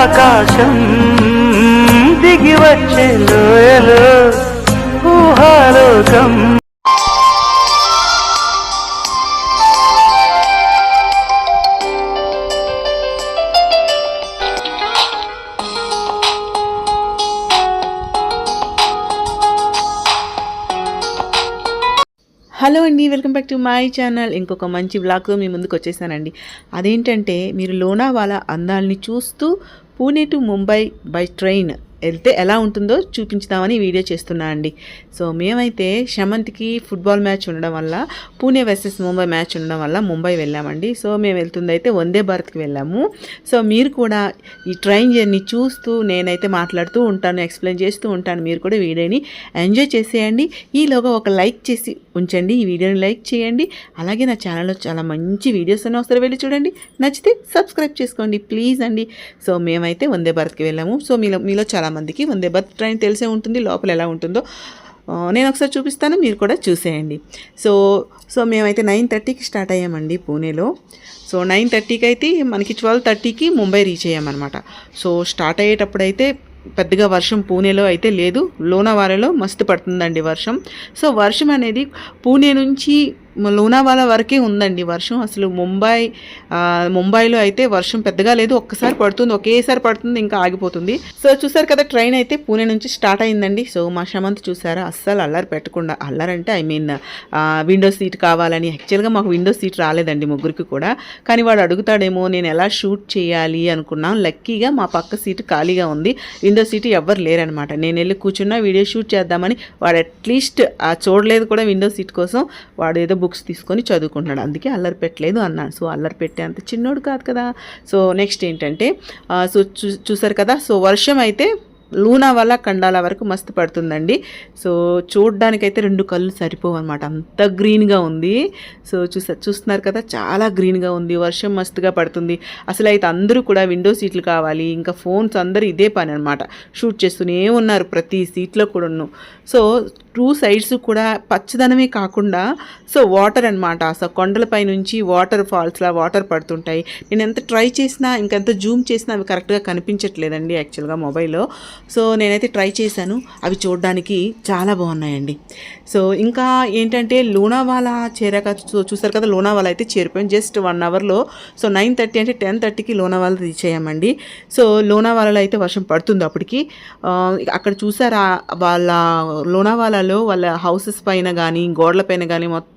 ఆకాశం దిగి వచ్చే లోయలో ఊహాలోకం. హలో అండి, welcome back to my channel. ఇంకొక మంచి వ్లాగ్తో మీ ముందుకు వచ్చేసానండి. అదేంటంటే మీరు లోనావాలా అందాలని చూస్తూ Pune to Mumbai by train వెళ్తే ఎలా ఉంటుందో చూపించుదామని వీడియో చేస్తున్నా అండి. సో మేమైతే శమంత్కి ఫుట్బాల్ మ్యాచ్ ఉండడం వల్ల, పూణే వర్సెస్ ముంబై మ్యాచ్ ఉండడం వల్ల ముంబై వెళ్ళామండి. సో మేము వెళ్తుంది అయితే వందే భారత్కి వెళ్ళాము. సో మీరు కూడా ఈ ట్రైన్ జర్నీ చూస్తూ నేనైతే మాట్లాడుతూ ఉంటాను, ఎక్స్ప్లెయిన్ చేస్తూ ఉంటాను. మీరు కూడా వీడియోని ఎంజాయ్ చేసేయండి. ఈలోగా ఒక లైక్ చేసి ఉంచండి, ఈ వీడియోని లైక్ చేయండి. అలాగే నా ఛానల్లో చాలా మంచి వీడియోస్ అన్నీ వస్తారు, వెళ్ళి చూడండి. నచ్చితే సబ్స్క్రైబ్ చేసుకోండి ప్లీజ్ అండి. సో మేమైతే వందే భారత్కి వెళ్ళాము. సో మీలో చాలా మందికి వందే భారత్ ట్రైన్ తెలిసే ఉంటుంది, లోపల ఎలా ఉంటుందో నేను ఒకసారి చూపిస్తాను, మీరు కూడా చూసేయండి. సో మేమైతే 9:30కి స్టార్ట్ అయ్యామండి పూణేలో. సో 9:30కి అయితే మనకి 12:30కి ముంబై రీచ్ అయ్యామన్నమాట. సో స్టార్ట్ అయ్యేటప్పుడు అయితే పెద్దగా వర్షం పూణేలో అయితే లేదు, లోనావాలాలో మస్తు పడుతుందండి వర్షం. సో వర్షం అనేది పూణే నుంచి లోనావాలా వరకే ఉందండి వర్షం. అసలు ముంబైలో అయితే వర్షం పెద్దగా లేదు, ఒక్కసారి పడుతుంది, ఒకేసారి పడుతుంది, ఇంకా ఆగిపోతుంది. సో చూసారు కదా, ట్రైన్ అయితే పూణే నుంచి స్టార్ట్ అయిందండి. సో మా శమంత్ చూసారా, అస్సలు అల్లరి పెట్టకుండా, అల్లరంటే విండో సీట్ కావాలని. యాక్చువల్గా మాకు విండో సీట్ రాలేదండి ముగ్గురికి కూడా, కానీ వాడు అడుగుతాడేమో నేను ఎలా షూట్ చేయాలి అనుకున్నాం. లక్కీగా మా పక్క సీటు ఖాళీగా ఉంది, విండో సీటు ఎవ్వరు లేరనమాట. నేను వెళ్ళి కూర్చున్నా వీడియో షూట్ చేద్దామని, వాడు అట్లీస్ట్ చూడలేదు కూడా విండో సీట్ కోసం. వాడు ఏదో బుక్స్ తీసుకొని చదువుకుంటున్నాడు, అందుకే అల్లరి పెట్టలేదు అన్నాను. సో అల్లరి పెట్టే అంత చిన్నోడు కాదు కదా. సో నెక్స్ట్ ఏంటంటే చూసారు కదా, సో వర్షం అయితే లోనావాలా కండాల వరకు మస్తు పడుతుందండి. సో చూడడానికైతే 2 కళ్ళు సరిపోవు అనమాట, అంత గ్రీన్గా ఉంది. సో చూస్తున్నారు కదా, చాలా గ్రీన్గా ఉంది, వర్షం మస్తుగా పడుతుంది. అసలు అయితే అందరూ కూడా విండో సీట్లు కావాలి, ఇంకా ఫోన్స్ అందరూ ఇదే పని అనమాట, షూట్ చేస్తూనే ఉన్నారు ప్రతి సీట్లో కూడా. సో 2 సైడ్స్ కూడా పచ్చదనమే కాకుండా సో వాటర్ అనమాట, అసలు కొండలపై నుంచి వాటర్ ఫాల్స్లా వాటర్ పడుతుంటాయి. నేను ఎంత ట్రై చేసినా, ఇంకెంత జూమ్ చేసినా అవి కరెక్ట్గా కనిపించట్లేదండి యాక్చువల్గా మొబైల్లో. సో నేనైతే ట్రై చేశాను, అవి చూడడానికి చాలా బాగున్నాయండి. సో ఇంకా ఏంటంటే లోనావాలా చేరాక చూసారు కదా, లోనావాలా అయితే చేరిపోయాం జస్ట్ 1 అవర్లో. సో 9:30 అంటే 10:30కి లోనావాలా రీచ్ అయ్యామండి. సో లోనావాలాలో అయితే వర్షం పడుతుంది అప్పటికి. అక్కడ చూసారా, వాళ్ళ లోనావాలాలో వాళ్ళ హౌసెస్ పైన కానీ గోడల పైన కానీ మొత్తం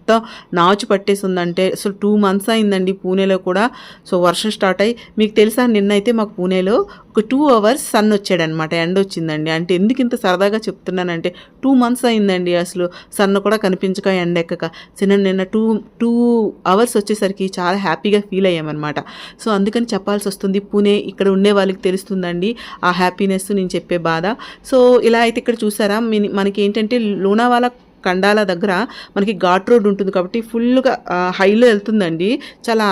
నాచు పట్టేసి ఉందంటే. సో 2 months అయిందండి పూణేలో కూడా. సో వర్షం స్టార్ట్ అయ్యి, మీకు తెలుసా నిన్నైతే మాకు పూణేలో ఒక 2 hours సన్ వచ్చాడనమాట, ఎండ వచ్చిందండి. అంటే ఎందుకు ఇంత సరదాగా చెప్తున్నానంటే 2 months అయిందండి అసలు సన్ కూడా కనిపించక, ఎండ ఎక్కక. నిన్న 2 hours వచ్చేసరికి చాలా హ్యాపీగా ఫీల్ అయ్యామన్నమాట. సో అందుకని చెప్పాల్సి వస్తుంది, పూణే ఇక్కడ ఉండే వాళ్ళకి తెలుస్తుందండి ఆ హ్యాపీనెస్, నేను చెప్పే బాధ. సో ఇలా అయితే ఇక్కడ చూసారా, మనకి ఏంటంటే లోనావాలా కండాల దగ్గర మనకి ఘాట్ రోడ్ ఉంటుంది కాబట్టి ఫుల్గా హైలో వెళ్తుందండి, చాలా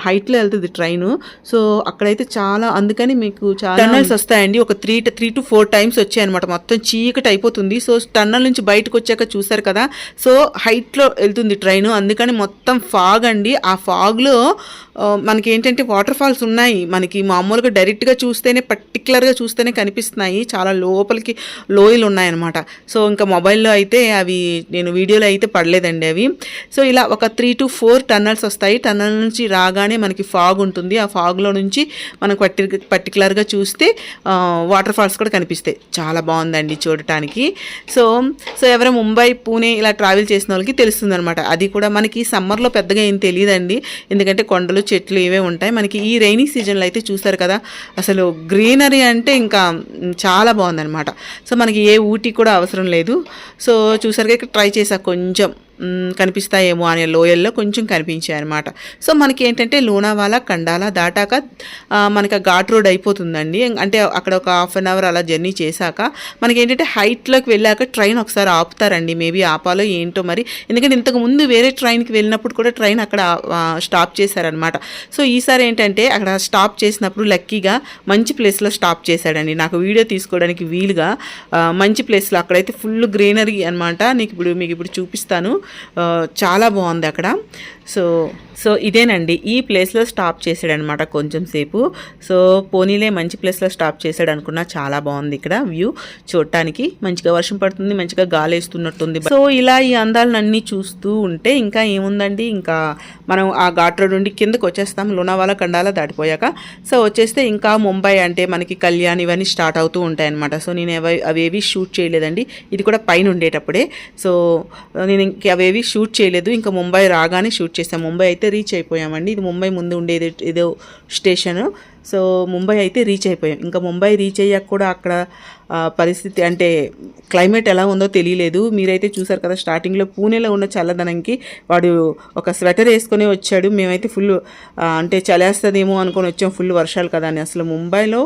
హైట్లో వెళ్తుంది ట్రైను. సో అక్కడైతే చాలా, అందుకని మీకు చాలా టన్నల్స్ వస్తాయండి. ఒక 3 to 4 times వచ్చాయన్నమాట, మొత్తం చీకటి అయిపోతుంది. సో టన్నల్ నుంచి బయటకు వచ్చాక చూసారు కదా, సో హైట్లో వెళ్తుంది ట్రైను, అందుకని మొత్తం ఫాగ్ అండి. ఆ ఫాగ్లో మనకి ఏంటంటే వాటర్ ఫాల్స్ ఉన్నాయి, మనకి మామూలుగా డైరెక్ట్గా చూస్తేనే, పర్టికులర్గా చూస్తేనే కనిపిస్తున్నాయి, చాలా లోపలికి లోయలు ఉన్నాయన్నమాట. సో ఇంకా మొబైల్లో అయితే అవి నేను వీడియోలో అయితే పడలేదండి అవి. సో ఇలా ఒక 3 to 4 టన్నల్స్ వస్తాయి. టన్నల్ నుంచి రాగానే మనకి ఫాగ్ ఉంటుంది, ఆ ఫాగ్లో నుంచి మనకు పర్టికులర్గా చూస్తే వాటర్ ఫాల్స్ కూడా కనిపిస్తాయి. చాలా బాగుందండి చూడటానికి. సో ఎవరైనా ముంబై పూణే ఇలా ట్రావెల్ చేసిన వాళ్ళకి తెలుస్తుంది అనమాట. అది కూడా మనకి సమ్మర్లో పెద్దగా ఏం తెలియదండి, ఎందుకంటే కొండలు చెట్లు ఇవే ఉంటాయి. మనకి ఈ రైనీ సీజన్లో అయితే చూసారు కదా, అసలు గ్రీనరీ అంటే ఇంకా చాలా బాగుందన్నమాట. సో మనకి ఏ ఊటీ కూడా అవసరం లేదు. సో చూసారుగా, ఇక్కడ ట్రై చేసా, కొంచెం కనిపిస్తాయేమో అనే లోయల్లో కొంచెం కనిపించాయి అనమాట. సో మనకి ఏంటంటే లోనావాలా కండాల దాటాక మనకి ఘాట్ రోడ్ అయిపోతుందండి. అంటే అక్కడ ఒక 1/2 hour అలా జర్నీ చేశాక మనకి ఏంటంటే హైట్లోకి వెళ్ళాక ట్రైన్ ఒకసారి ఆపుతారండి, మేబీ ఆపాలో ఏంటో మరి, ఎందుకంటే ఇంతకుముందు వేరే ట్రైన్కి వెళ్ళినప్పుడు కూడా ట్రైన్ అక్కడ స్టాప్ చేశారనమాట. సో ఈసారి ఏంటంటే అక్కడ స్టాప్ చేసినప్పుడు లక్కీగా మంచి ప్లేస్లో స్టాప్ చేశాడండి, నాకు వీడియో తీసుకోవడానికి వీలుగా మంచి ప్లేస్లో. అక్కడైతే ఫుల్ గ్రీనరీ అనమాట, మీకు ఇప్పుడు చూపిస్తాను. చాలా బాగుంది అక్కడ. సో ఇదేనండి, ఈ ప్లేస్లో స్టాప్ చేసాడనమాట కొంచెం సేపు. సో పోనీలే మంచి ప్లేస్లో స్టాప్ చేసాడు అనుకున్నా, చాలా బాగుంది ఇక్కడ వ్యూ చూడటానికి. మంచిగా వర్షం పడుతుంది, మంచిగా గాలి వేస్తున్నట్టుంది. సో ఇలా ఈ అందాలను అన్నీ చూస్తూ ఉంటే ఇంకా ఏముందండి, ఇంకా మనం ఆ ఘాట్ రోడ్ నుండి కిందకు వచ్చేస్తాం లోనావాలా కండాలా దాటిపోయాక. సో వచ్చేస్తే ఇంకా ముంబై అంటే మనకి కళ్యాణ్ ఇవన్నీ స్టార్ట్ అవుతూ ఉంటాయి అనమాట. సో నేను అవేవి షూట్ చేయలేదండి, ఇది కూడా పైన ఉండేటప్పుడే. సో నేను ఇంక అవేవి షూట్ చేయలేదు, ఇంకా ముంబై రాగానే షూట్ చేసాం. ముంబై అయితే రీచ్ అయిపోయామండి. ఇది ముంబై ముందు ఉండేది ఏదో స్టేషను. సో ముంబై అయితే రీచ్ అయిపోయాం. ఇంకా ముంబై రీచ్ అయ్యాక కూడా అక్కడ పరిస్థితి అంటే క్లైమేట్ ఎలా ఉందో తెలియలేదు. మీరైతే చూసారు కదా, స్టార్టింగ్లో పూణేలో ఉన్న చల్లదనంకి వాడు ఒక స్వెటర్ వేసుకొని వచ్చాడు. మేమైతే ఫుల్ అంటే చలేస్తుందేమో అనుకొని వచ్చాం, ఫుల్ వర్షాలు కదా అని. అసలు ముంబైలో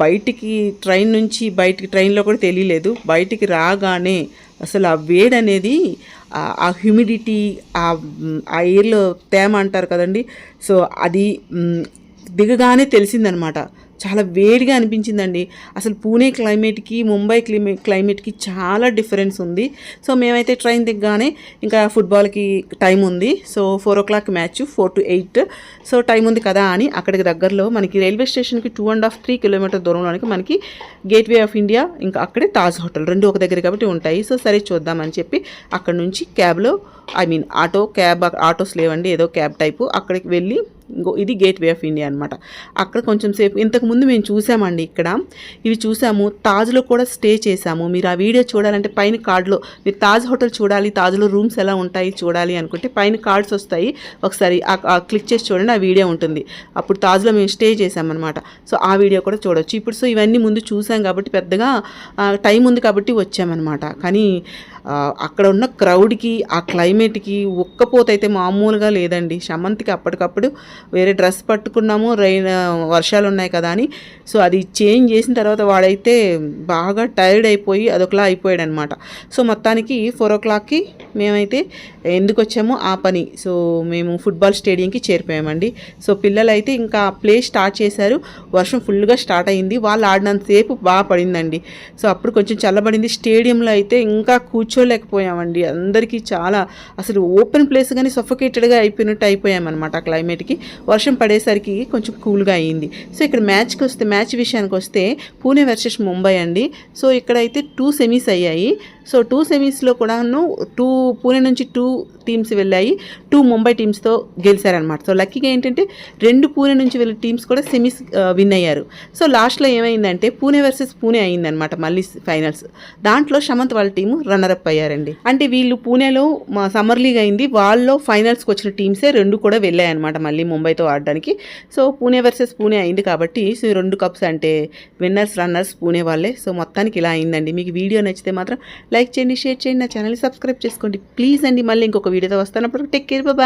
బయటికి ట్రైన్లో కూడా తెలియలేదు. బయటికి రాగానే అసలు ఆ వేడి అనేది, ఆ హ్యూమిడిటీ, ఆ ఎయిర్లో తేమ అంటారు కదండి, సో అది దిగగానే తెలిసిందనమాట. చాలా వేడిగా అనిపించిందండి. అసలు పూణే క్లైమేట్కి ముంబై క్లైమేట్కి చాలా డిఫరెన్స్ ఉంది. సో మేమైతే ట్రైన్ దిగ్గానే ఇంకా ఫుట్బాల్కి టైం ఉంది. So 4 o'clock match, 4 to 8. So time ఉంది కదా అని అక్కడికి దగ్గరలో మనకి రైల్వే స్టేషన్కి 2.5-3 kilometers దూరంలోనికి మనకి గేట్వే ఆఫ్ ఇండియా, ఇంకా అక్కడే తాజ్ హోటల్, రెండు ఒక దగ్గర కాబట్టి ఉంటాయి. సో సరే చూద్దామని చెప్పి అక్కడ నుంచి క్యాబ్లో, ఆటోస్ లేవండి, ఏదో క్యాబ్ టైపు, అక్కడికి వెళ్ళి ఇది గేట్వే ఆఫ్ ఇండియా అనమాట. అక్కడ కొంచెం సేపు ఇంతకుముందు మేము చూసామండి, ఇక్కడ ఇవి చూసాము. తాజ్లో కూడా స్టే చేసాము. మీరు ఆ వీడియో చూడాలంటే పైన కార్డులో మీరు తాజ్ హోటల్ చూడాలి, తాజ్లో రూమ్స్ ఎలా ఉంటాయి చూడాలి అనుకుంటే పైన కార్డ్స్ వస్తాయి, ఒకసారి క్లిక్ చేసి చూడండి, ఆ వీడియో ఉంటుంది. అప్పుడు తాజ్లో మేము స్టే చేసామన్నమాట. సో ఆ వీడియో కూడా చూడవచ్చు. ఇప్పుడు సో ఇవన్నీ ముందు చూసాం కాబట్టి పెద్దగా టైం ఉంది కాబట్టి వచ్చామన్నమాట. కానీ అక్కడ ఉన్న క్రౌడ్కి, ఆ క్లైమేట్కి ఒక్కపోతైతే మామూలుగా లేదండి. సమంత్కి అప్పటికప్పుడు వేరే డ్రెస్ పట్టుకున్నాము, వర్షాలు ఉన్నాయి కదా అని. సో అది చేంజ్ చేసిన తర్వాత వాడైతే బాగా టైర్డ్ అయిపోయి అదొకలా అయిపోయాడు అనమాట. సో మొత్తానికి 4 o'clockకి మేమైతే ఎందుకు వచ్చామో ఆ పని, సో మేము ఫుట్బాల్ స్టేడియంకి చేరిపోయామండి. సో పిల్లలు అయితే ఇంకా ప్లే స్టార్ట్ చేశారు. వర్షం ఫుల్గా స్టార్ట్ అయింది. వాళ్ళు ఆడినంతసేపు బాగా పడిందండి. సో అప్పుడు కొంచెం చల్లబడింది. స్టేడియంలో అయితే ఇంకా కూర్చోలేకపోయామండి. అందరికీ చాలా అసలు ఓపెన్ ప్లేస్ కానీ సఫోకేటెడ్గా అయిపోయామన్నమాట. ఆ క్లైమేట్కి వర్షం పడేసరికి కొంచెం కూల్గా అయ్యింది. సో ఇక్కడ మ్యాచ్ విషయానికి వస్తే పూణే వర్సెస్ ముంబై అండి. సో ఇక్కడైతే 2 సెమీస్ అయ్యాయి. సో 2 సెమీస్లో కూడాను పూణే నుంచి 2 టీమ్స్ వెళ్ళాయి, 2 ముంబై టీమ్స్తో గెలిచారనమాట. సో లక్కీగా ఏంటంటే 2 పూణే నుంచి వెళ్ళే టీమ్స్ కూడా సెమీస్ విన్ అయ్యారు. సో లాస్ట్లో ఏమైందంటే పూణే వర్సెస్ పూణే అయిందనమాట మళ్ళీ ఫైనల్స్. దాంట్లో సమంత్ వాళ్ళ టీము రన్నరప్ అయ్యారండి. అంటే వీళ్ళు పూణేలో సమ్మర్ లీగ్ అయింది, వాళ్ళలో ఫైనల్స్కి వచ్చిన టీమ్సే 2 కూడా వెళ్ళాయన్నమాట మళ్ళీ ముంబైతో ఆడడానికి. సో పూణే వర్సెస్ పూణే అయింది కాబట్టి సో 2 కప్స్ అంటే విన్నర్స్ రన్నర్స్ పూణే వాళ్ళే. సో మొత్తానికి ఇలా అయిందండి. మీకు వీడియో నచ్చితే మాత్రం లైక్ చేయండి, షేర్ చేయండి, నా ఛానల్ని సబ్స్క్రైబ్ చేసుకోండి ప్లీజ్ అండి. మళ్ళీ ఇంకొక వీడియోతో వస్తాను. అప్పుడు టేక్ కేర్, బాయ్.